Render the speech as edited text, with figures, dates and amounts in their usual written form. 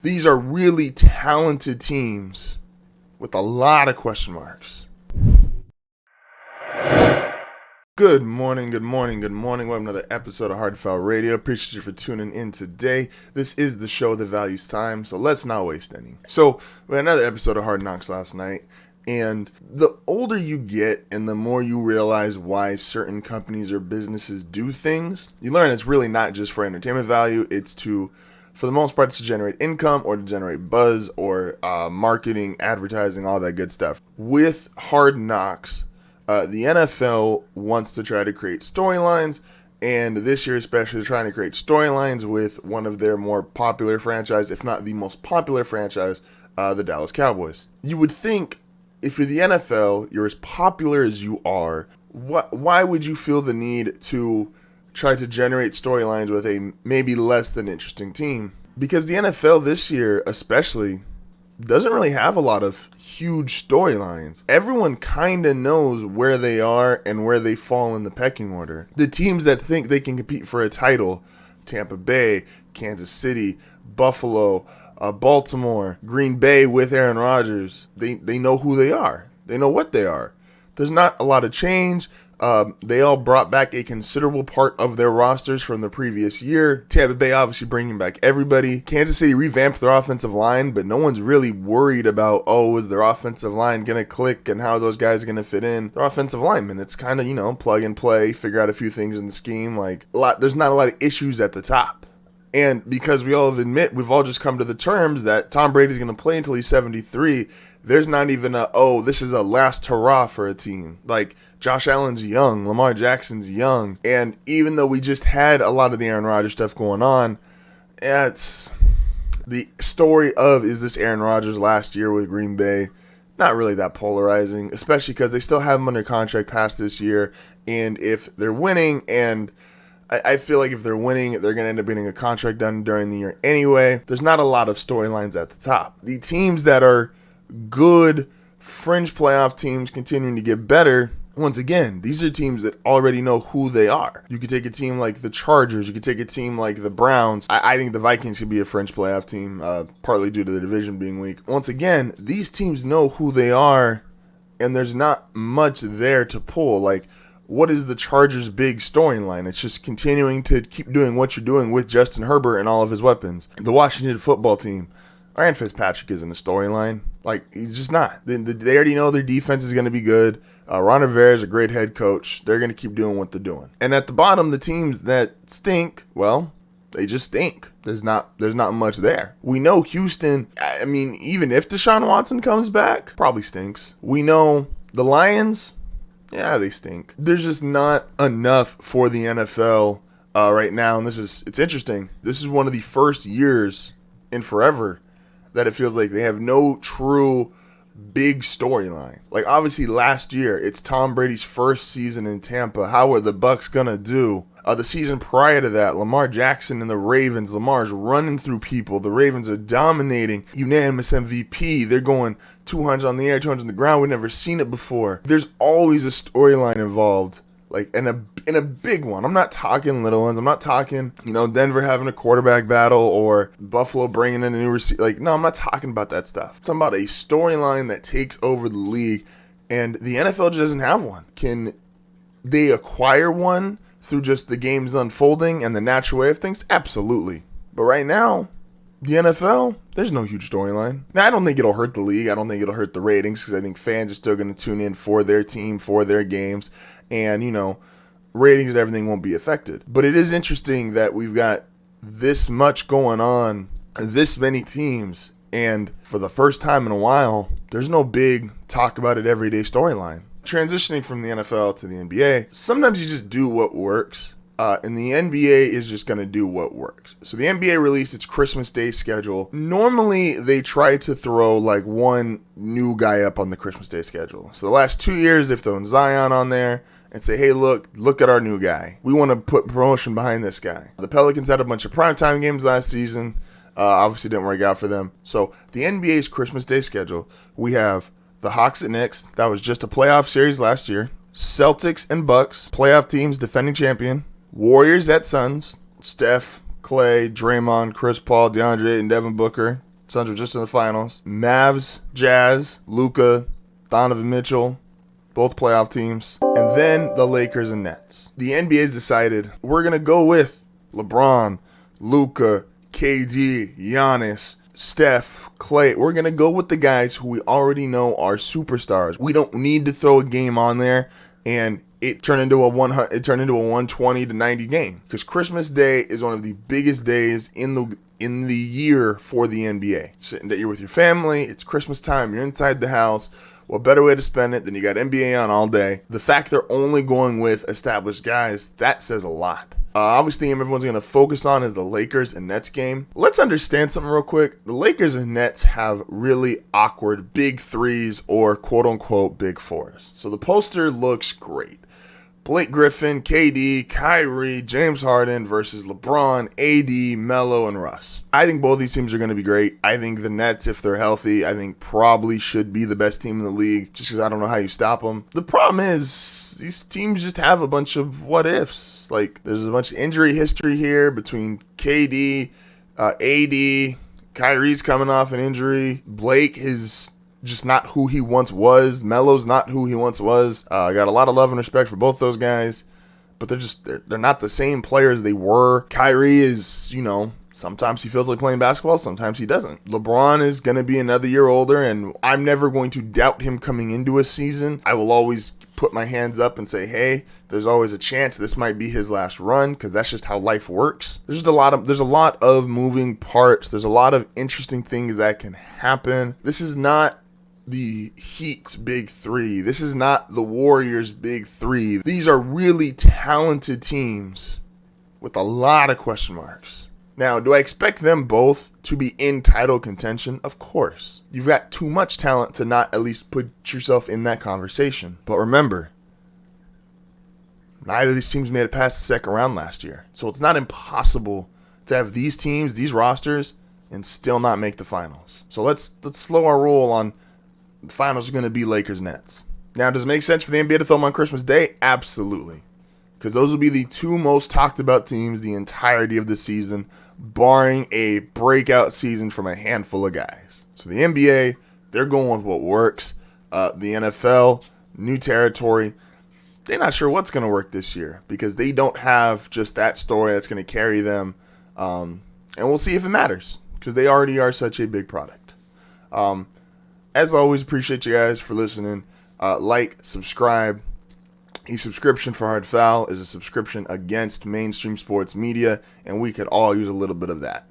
These are really talented teams with a lot of question marks. Good morning. Welcome to another episode of Heartfelt Radio. Appreciate you for tuning in today. This is the show that values time, so let's not waste any. So, we had another episode of Hard Knocks last night, and the older you get and the more you realize why certain companies or businesses do things, you learn it's really not just for entertainment value, it's for the most part, it's to generate income or to generate buzz or marketing, advertising, all that good stuff. With Hard Knocks, the NFL wants to try to create storylines, and this year especially, they're trying to create storylines with one of their more popular franchise, if not the most popular franchise, the Dallas Cowboys. You would think if you're the NFL, you're as popular as you are, why would you feel the need to try to generate storylines with a maybe less than interesting team? Because the NFL this year especially doesn't really have a lot of huge storylines. Everyone kind of knows where they are and where they fall in the pecking order. The teams that think they can compete for a title, Tampa Bay, Kansas City, Buffalo, Baltimore, Green Bay with Aaron Rodgers, they know who they are. They know what they are. There's not a lot of change. They all brought back a considerable part of their rosters from the previous year. Tampa Bay obviously bringing back everybody. Kansas City revamped their offensive line, but no one's really worried about, is their offensive line going to click and how those guys are going to fit in. They're offensive linemen. It's kind of, plug and play, figure out a few things in the scheme. There's not a lot of issues at the top. And because we've all just come to the terms that Tom Brady's going to play until he's 73, there's not even this is a last hurrah for a team. Josh Allen's young, Lamar Jackson's young, and even though we just had a lot of the Aaron Rodgers stuff going on, it's the story of, is this Aaron Rodgers last year with Green Bay? Not really that polarizing, especially because they still have him under contract past this year, and if they're winning, and I feel like if they're winning, they're going to end up getting a contract done during the year anyway. There's not a lot of storylines at the top. The teams that are good fringe playoff teams continuing to get better, once again, these are teams that already know who they are. You could take a team like the Chargers. You could take a team like the Browns. I think the Vikings could be a fringe playoff team, partly due to the division being weak. Once again, these teams know who they are, and there's not much there to pull. What is the Chargers' big storyline? It's just continuing to keep doing what you're doing with Justin Herbert and all of his weapons. The Washington football team, Ryan Fitzpatrick isn't a storyline. He's just not. They already know their defense is going to be good. Ron Rivera is a great head coach. They're going to keep doing what they're doing. And at the bottom, the teams that stink, they just stink. There's not much there. We know Houston, even if Deshaun Watson comes back, probably stinks. We know the Lions, they stink. There's just not enough for the NFL right now. And it's interesting. This is one of the first years in forever that it feels like they have no true big storyline. Obviously last year, it's Tom Brady's first season in Tampa. How are the Bucks gonna do? The season prior to that, Lamar Jackson and the Ravens. Lamar's running through people. The Ravens are dominating. Unanimous MVP. They're going 200 on the air, 200 on the ground. We've never seen it before. There's always a storyline involved. In a big one. I'm not talking little ones. I'm not talking, Denver having a quarterback battle or Buffalo bringing in a new receiver. No, I'm not talking about that stuff. I'm talking about a storyline that takes over the league, and the NFL just doesn't have one. Can they acquire one through just the games unfolding and the natural way of things? Absolutely. But right now, the NFL, there's no huge storyline. Now, I don't think it'll hurt the league. I don't think it'll hurt the ratings because I think fans are still going to tune in for their team, for their games. And, ratings and everything won't be affected. But it is interesting that we've got this much going on, this many teams, and for the first time in a while, there's no big talk about it everyday storyline. Transitioning from the NFL to the NBA, sometimes you just do what works. And the NBA is just going to do what works. So the NBA released its Christmas Day schedule. Normally, they try to throw one new guy up on the Christmas Day schedule. So the last 2 years, they've thrown Zion on there and say, hey, look at our new guy. We want to put promotion behind this guy. The Pelicans had a bunch of primetime games last season. Obviously didn't work out for them. So the NBA's Christmas Day schedule, we have the Hawks at Knicks. That was just a playoff series last year. Celtics and Bucks, playoff teams, defending champion. Warriors at Suns, Steph, Clay, Draymond, Chris Paul, DeAndre, and Devin Booker. Suns are just in the finals. Mavs, Jazz, Luka, Donovan Mitchell, both playoff teams. And then the Lakers and Nets. The NBA's decided we're going to go with LeBron, Luka, KD, Giannis, Steph, Clay. We're going to go with the guys who we already know are superstars. We don't need to throw a game on there and it turned into a 120 to 90 game, because Christmas Day is one of the biggest days in the year for the NBA. Sitting there, you're with your family, it's Christmas time, you're inside the house. What better way to spend it than you got NBA on all day? The fact they're only going with established guys, that says a lot. Obviously, the game everyone's going to focus on is the Lakers and Nets game. Let's understand something real quick. The Lakers and Nets have really awkward big threes or quote-unquote big fours. So the poster looks great. Blake Griffin, KD, Kyrie, James Harden versus LeBron, AD, Melo, and Russ. I think both these teams are going to be great. I think the Nets, if they're healthy, I think probably should be the best team in the league, just because I don't know how you stop them. The problem is these teams just have a bunch of what ifs. Like, there's a bunch of injury history here between KD, AD, Kyrie's coming off an injury. Blake is just not who he once was. Melo's not who he once was. I got a lot of love and respect for both those guys, but they're not the same players they were. Kyrie is, sometimes he feels like playing basketball, sometimes he doesn't. LeBron is going to be another year older, and I'm never going to doubt him coming into a season. I will always put my hands up and say, hey, there's always a chance this might be his last run, because that's just how life works. There's a lot of moving parts. There's a lot of interesting things that can happen. This is not the Heat's big three. This is not the Warriors' big three. These are really talented teams with a lot of question marks. Now, do I expect them both to be in title contention? Of course. You've got too much talent to not at least put yourself in that conversation. But remember, neither of these teams made it past the second round last year. So it's not impossible to have these teams, these rosters, and still not make the finals. So let's slow our roll on the finals are going to be Lakers-Nets. Now, does it make sense for the NBA to throw them on Christmas Day? Absolutely. Because those will be the two most talked about teams the entirety of the season, barring a breakout season from a handful of guys. So the NBA, they're going with what works. The NFL, new territory. They're not sure what's going to work this year because they don't have just that story that's going to carry them. And we'll see if it matters because they already are such a big product. As always, appreciate you guys for listening. Like, subscribe. A subscription for Hard Foul is a subscription against mainstream sports media, and we could all use a little bit of that.